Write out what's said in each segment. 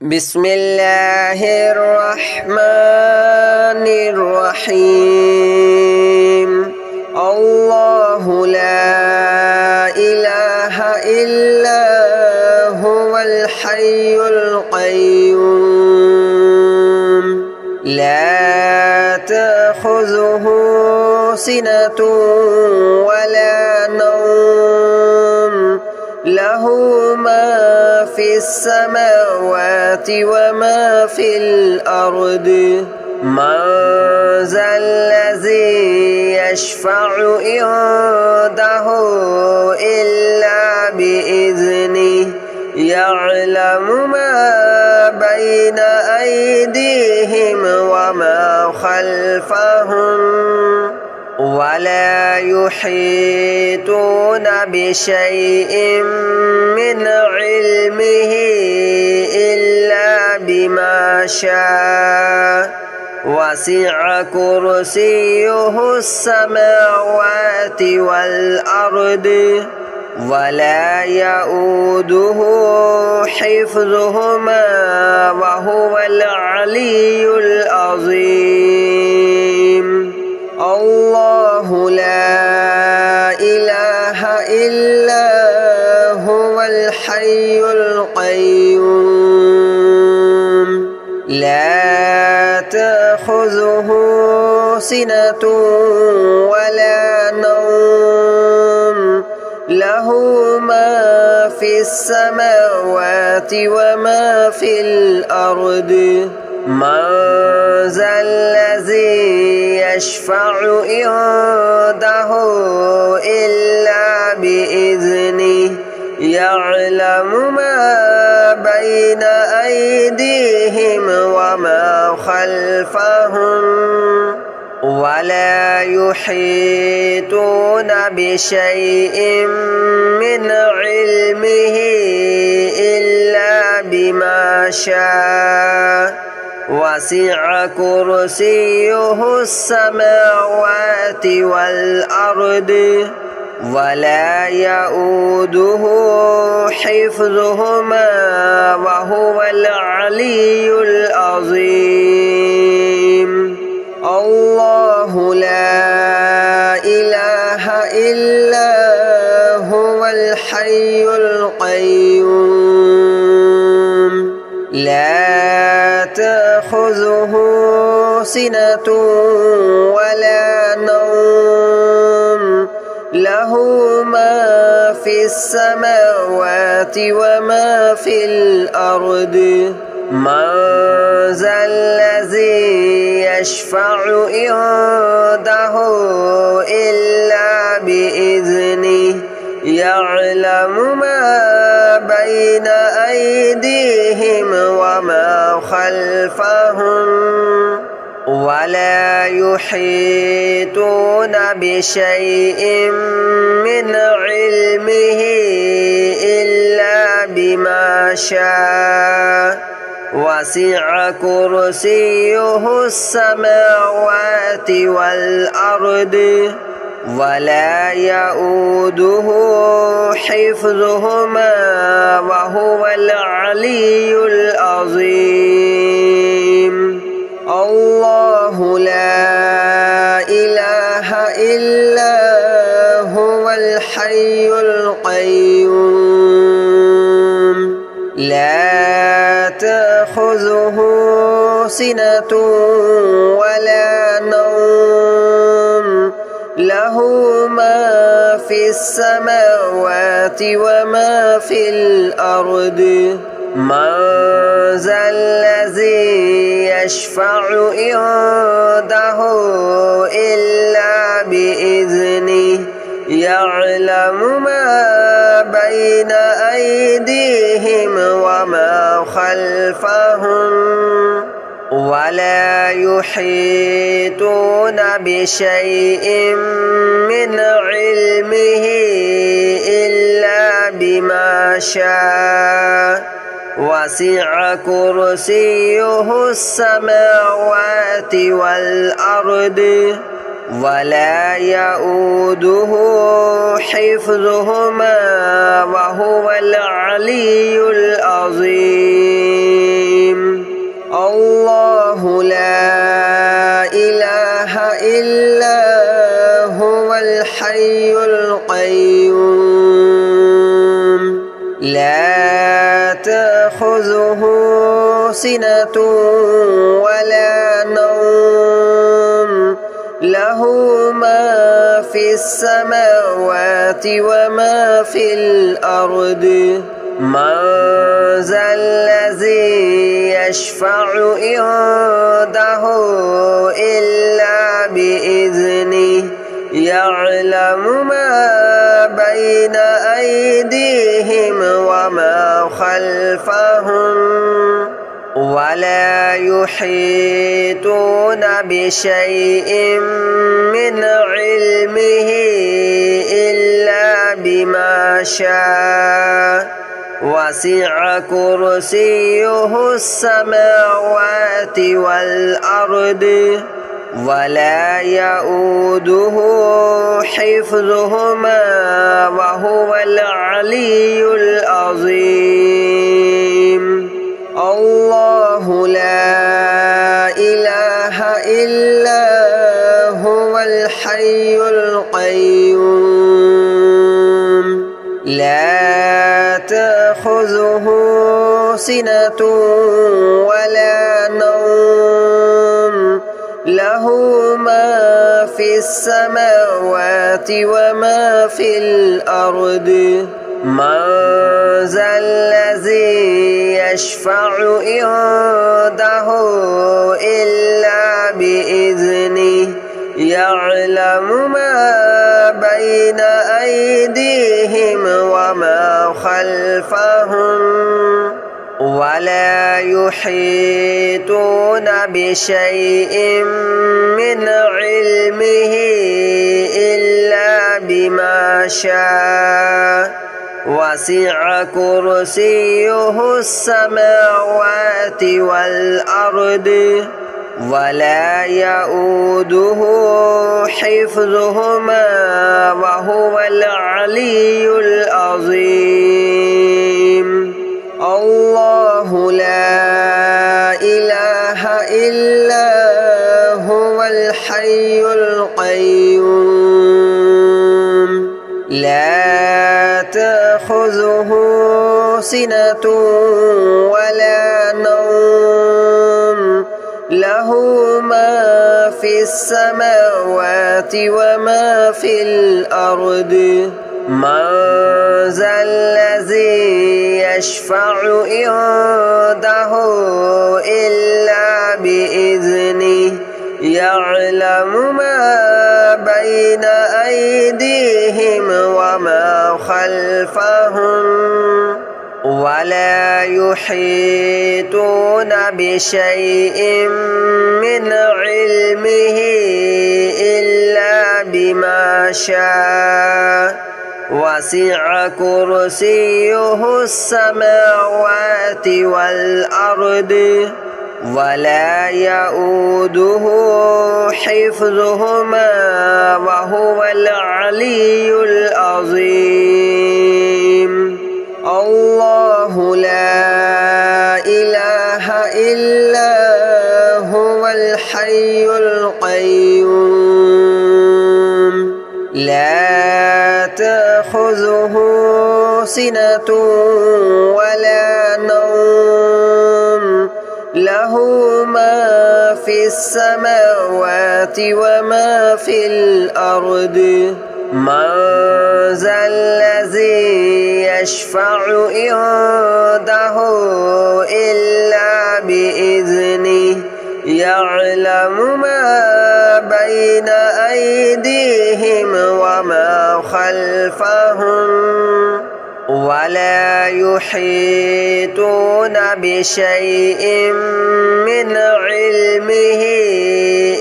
بسم الله الرحمن الرحيم الله لا إله إلا هو الحي القيوم لا تأخذه سنة ولا نوم له ما في السماوات وما في الأرض من ذا الذي يشفع عنده إلا بإذنه يعلم ما بين أيديهم وما خلفهم ولا يحيطون بشيء من علمه إلا بما شاء وسع كرسيه السماوات والأرض ولا يؤوده حفظهما وهو العلي العظيم الله لا إله إلا هو الحي القيوم لا تأخذه سنة ولا نوم له ما في السماوات وما في الأرض من ذا الذي يشفع عنده إلا بإذنه يعلم ما بين أيديهم وما خلفهم ولا يحيطون بشيء من علمه إلا بما شاء وسع كرسيه السماوات والأرض ولا يؤوده حفظهما وهو العلي العظيم الله لا إله إلا هو الحي القيوم لا تأخذه سنة ولا نوم له ما في السماوات وما في الأرض من ذا الذي يشفع عنده إلا بإذنه يعلم ما بين أيديهم وما خلفهم ولا يحيطون بشيء من علمه إلا بما شاء وسع كرسيه السماوات والأرض ولا يؤوده حفظهما وهو العلي العظيم الله لا إله إلا هو الحي القيوم لا تأخذه سنة ولا نوم له ما في السماوات وما في الأرض من ذا الذي يشفع عنده إلا بإذنه يعلم ما بين أيديهم وما خلفهم ولا يحيطون بشيء من علمه إلا بما شاء وسع كرسيه السماوات والأرض ولا يؤوده حفظهما وهو العلي العظيم. تأخذه سنة ولا نوم له ما في السماوات وما في الأرض من ذا الذي يشفع عنده إلا بإذنه يعلم ما بين أيديهم وما خلفهم ولا يحيطون بشيء من علمه إلا بما شاء وسع كرسيه السماوات والأرض ولا يؤوده حفظهما وهو العلي العظيم الله لا إله إلا هو الحي القيوم لا تأخذه سنة ولا نوم له ما في السماوات وما في الأرض من ذا الذي يشفع عنده إلا بإذنه يعلم ما بين أيديهم وما خلفهم ولا يحيطون بشيء من علمه إلا بما شاء وسع كرسيه السماوات والأرض ولا يؤوده حفظهما وهو العلي العظيم الله لا إله إلا هو الحي القيوم لا تأخذه سنة ولا نوم له ما في السماوات وما في الأرض من ذا الذي يشفع عنده إلا بإذنه يعلم ما بين أيديهم وما خلفهم ولا يحيطون بشيء من علمه إلا بما شاء وسع كرسيه السماوات والأرض ولا يؤوده حفظهما وهو العلي العظيم الله لا إله إلا هو الحي القيوم لا تأخذه سنة ولا نوم له ما في السماوات وما في الأرض من ذا الذي يشفع عنده إلا بإذنه يعلم ما بين أيديهم وما خلفهم ولا يحيطون بشيء من علمه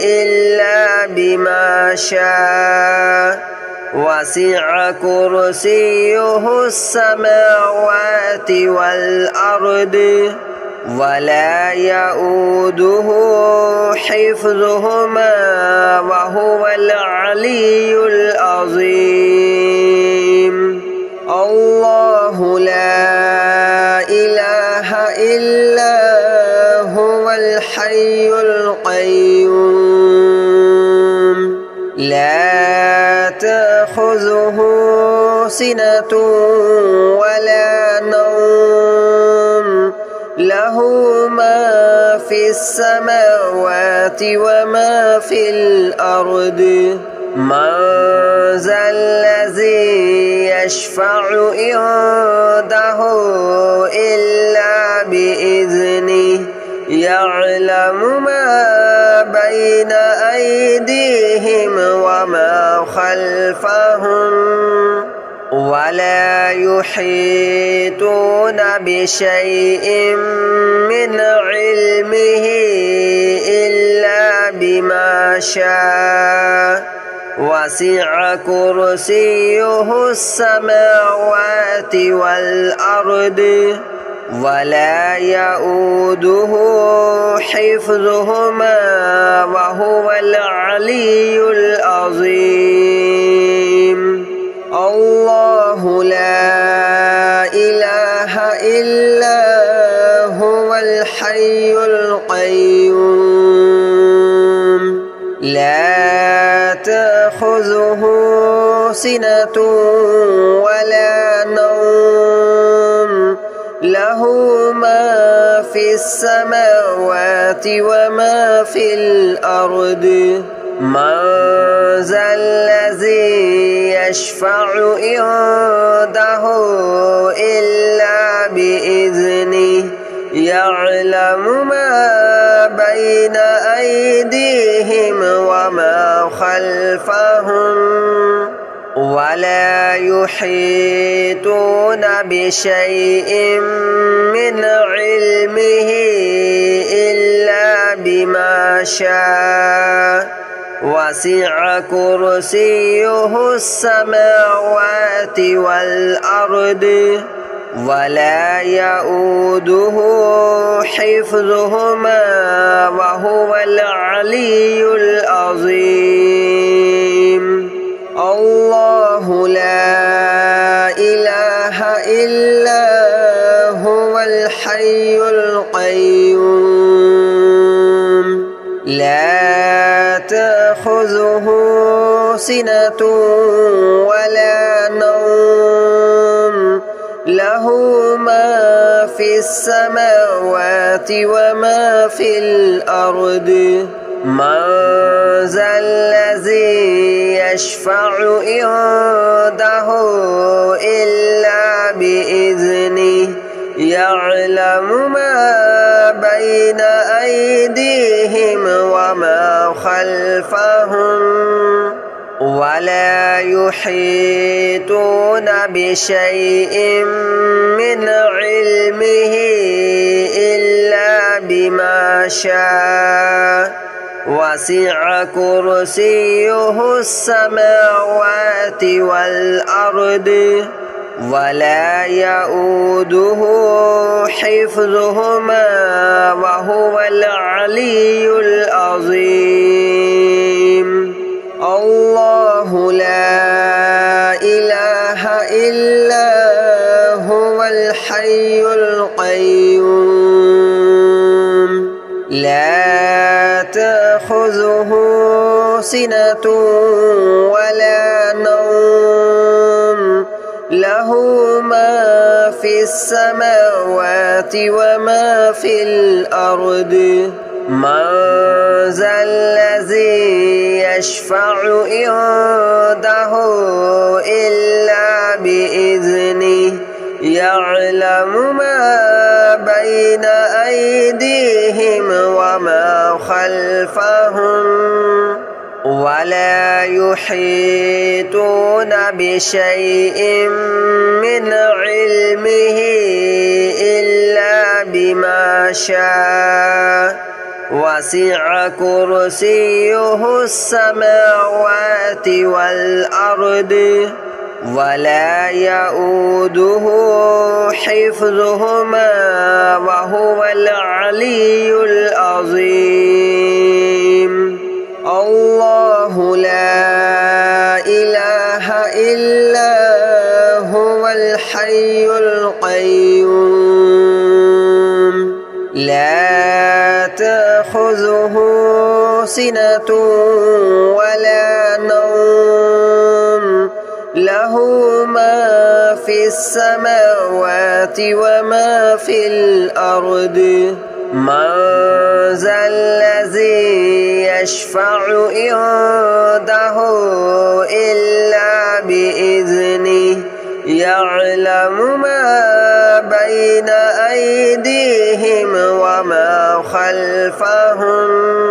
إلا بما شاء وسع كرسيه السماوات والأرض ولا يؤوده حفظهما وهو العلي العظيم الله لا إله إلا هو الحي القيوم لا تأخذه سنة ولا نوم له له ما في السماوات وما في الأرض من ذا الذي يشفع عنده إلا بإذنه يعلم ما بين أيديهم وما خلفهم ولا يحيطون بشيء من علمه إلا بما شاء وسع كرسيه السماوات والأرض ولا يؤوده حفظهما وهو العلي العظيم الله لا إله إلا هو الحي القيوم لا تأخذه سنة ولا نوم له ما في السماوات وما في الأرض من ذا الذي يشفع عنده إلا بإذنه يعلم ما بين أيديهم وما خلفهم ولا يحيطون بشيء من علمه إلا بما شاء وسع كرسيه السماوات والأرض ولا يؤوده حفظهما وهو العلي العظيم الله لا إله إلا هو الحي القيوم لا تأخذه سنة ولا نوم له ما في السماوات وما في الأرض من ذا الذي يشفع عنده إلا بإذنه يعلم ما بين أيديهم وما خلفهم ولا يحيطون بشيء من علمه إلا بما شاء وسع كرسيه السماوات والأرض ولا يؤوده حفظهما وهو العلي العظيم الله لا إله إلا هو الحي القيوم لا تأخذه سنة ولا نوم له ما في السماوات وما في الأرض من ذا الذي يشفع عنده إلا بإذنه يعلم ما بين أيديهم وما خلفهم ولا يحيطون بشيء من علمه إلا بما شاء وسع كرسيه السماوات والأرض ولا يؤوده حفظهما وهو العلي العظيم الله لا إله إلا هو الحي القيوم لا تأخذه سنة ولا نوم له له ما في السماوات وما في الأرض من ذا الذي يشفع عنده إلا بإذنه يعلم ما بين أيديهم وما خلفهم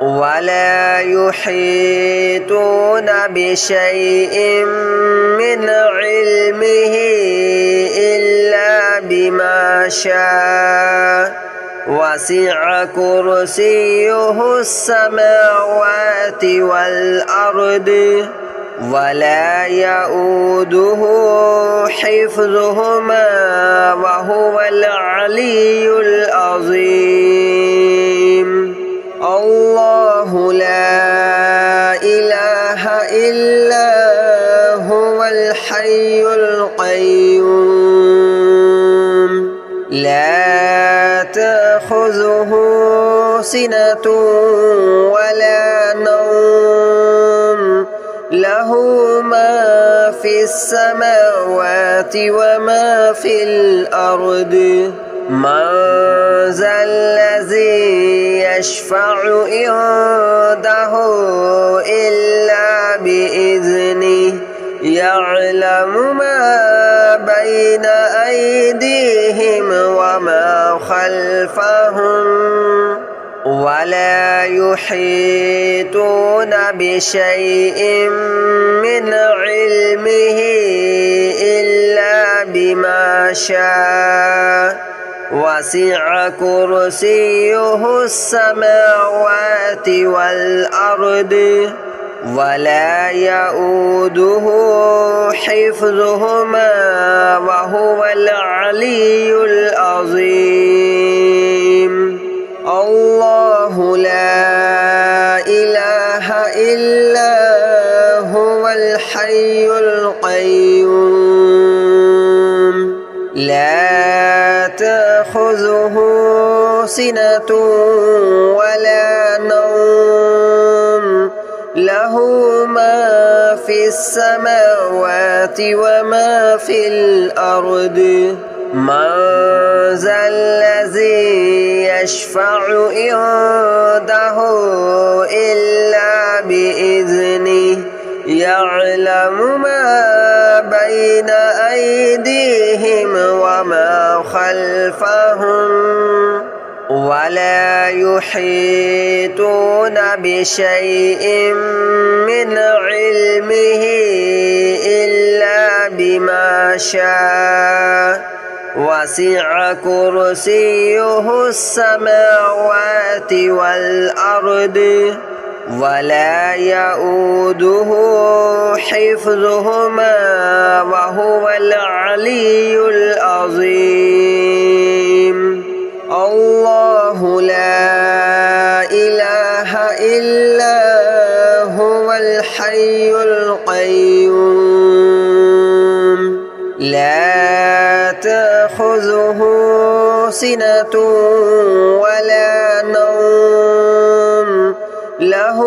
ولا يحيطون بشيء من علمه إلا بما شاء وسع كرسيه السماوات والأرض ولا يؤوده حفظهما وهو العلي العظيم الله لا إله إلا هو الحي القيوم لا تأخذه سنة ولا نوم له ما في السماوات وما في الأرض من ذا الذي يشفع عنده إلا بإذنه يعلم ما بين أيديهم وما خلفهم ولا يحيطون بشيء من علمه إلا بما شاء وسع كرسيه السماوات والأرض ولا يؤوده حفظهما وهو العلي العظيم الله لا إله إلا هو الحي القيوم لا تأخذه سنة ولا نوم له ما في السماوات وما في الأرض من ذا الذي يشفع عنده إلا بإذنه يعلم ما بين أيديهم وما خلفهم ولا يحيطون بشيء من علمه إلا بما شاء وسع كرسيه السماوات والأرض ولا يؤوده حفظهما وهو العلي العظيم الله لا إله إلا هو الحي القيوم لا تأخذه سنة ولا نوم له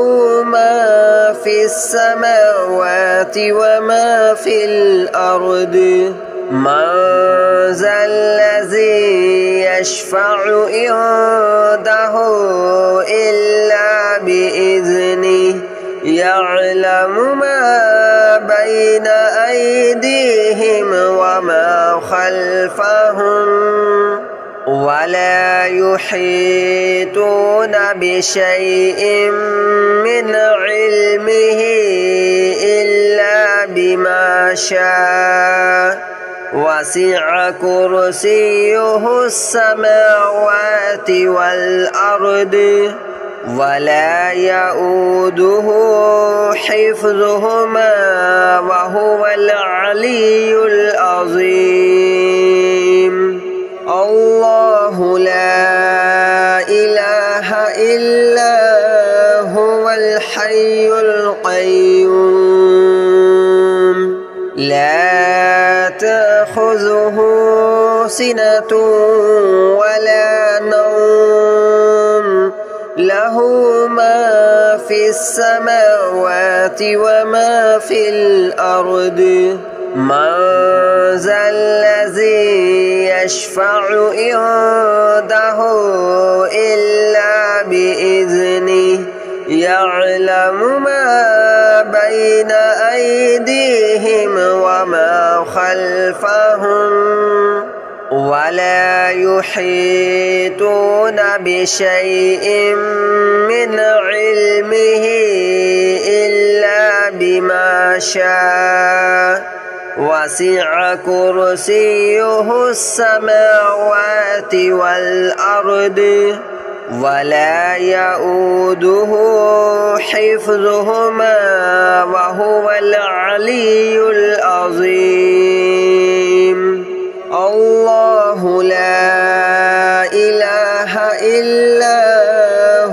ما في السماوات وما في الأرض من ذا الذي يشفع عنده إلا بإذنه يعلم ما بين أيديهم وما خلفهم ولا يحيطون بشيء من علمه إلا بما شاء وسع كرسيه السماوات والأرض ولا يؤوده حفظهما وهو العلي العظيم الله لا إله إلا هو الحي القيوم لا تأخذه سنة ولا نوم له ما في السماوات وما في الأرض من ذا الذي يشفع عنده إلا بإذنه يعلم ما بين أيديهم وما خلفهم ولا يحيطون بشيء من علمه إلا بما شاء وسع كرسيه السماوات والأرض ولا يؤوده حفظهما وهو العلي العظيم الله لا إله إلا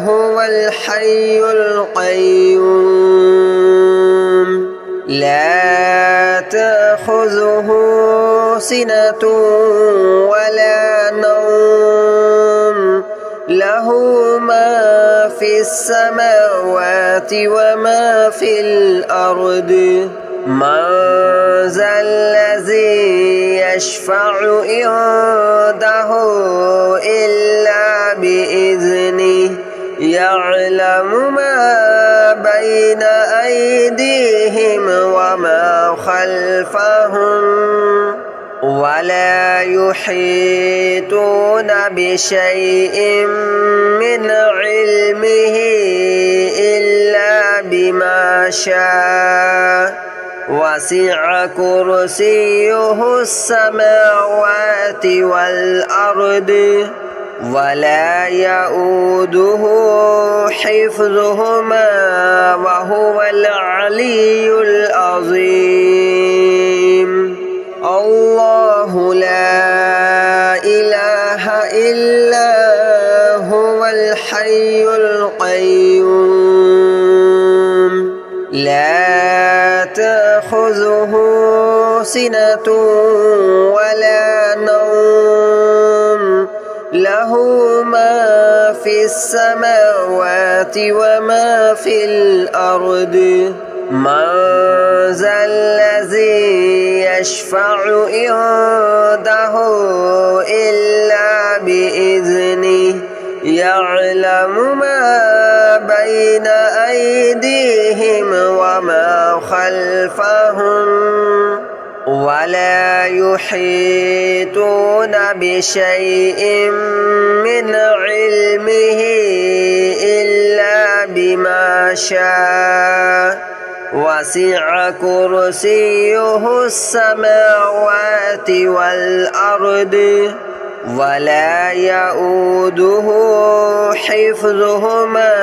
هو الحي القيوم لا تأخذه سنة ولا نوم له ما في السماوات وما في الأرض من ذا الذي يشفع عنده إلا بإذنه يعلم ما بين أيديهم وما خلفهم ولا يحيطون بشيء من علمه إلا بما شاء وسع كرسيه السماوات والأرض ولا يؤوده حفظهما وهو العلي العظيم الله لا إله إلا هو الحي القيوم لا تأخذه سنة ولا نوم له ما في السماوات وما في الأرض من ذا الذي يشفع عنده إلا بإذنه يعلم ما بين أيديهم وما خلفهم ولا يحيطون بشيء من علمه إلا بما شاء وسع كرسيه السماوات والأرض ولا يؤوده حفظهما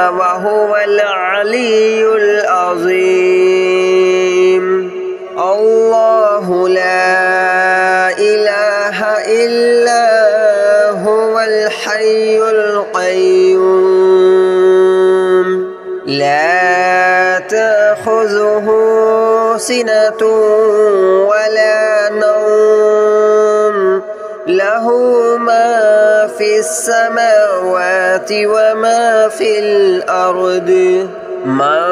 وهو العلي العظيم الله لا إله إلا هو الحي القيوم لا تأخذه سنة ولا نوم له ما في السماوات وما في الأرض من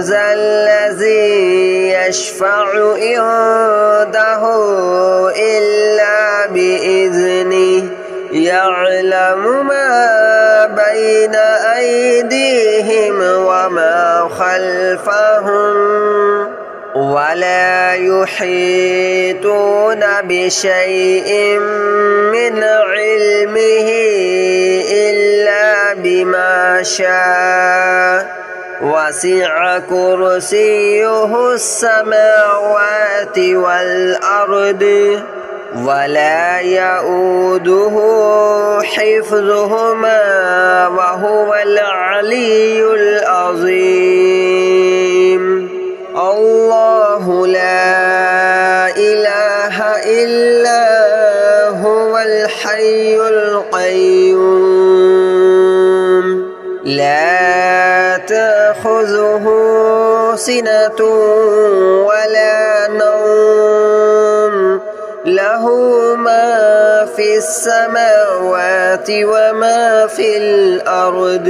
ذا الذي يشفع عنده إلا بإذنه يعلم ما بين أيديهم وما خلفهم ولا يحيطون بشيء من علمه إلا بما شاء وسع كرسيه السماوات والأرض ولا يؤوده حفظهما وهو العلي العظيم الله لا إله إلا هو الحي القيوم لا تأخذه سنة ولا نوم له ما في السماوات وما في الأرض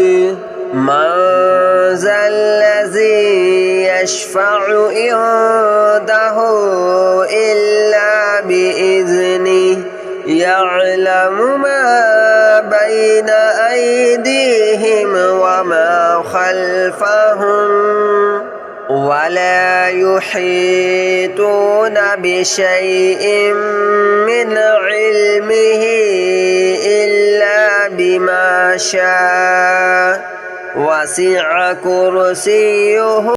من ذا الذي يشفع عنده إلا بإذنه يعلم ما بين أيديهم وما خلفهم ولا يحيطون بشيء من علمه إلا بما شاء وسع كرسيه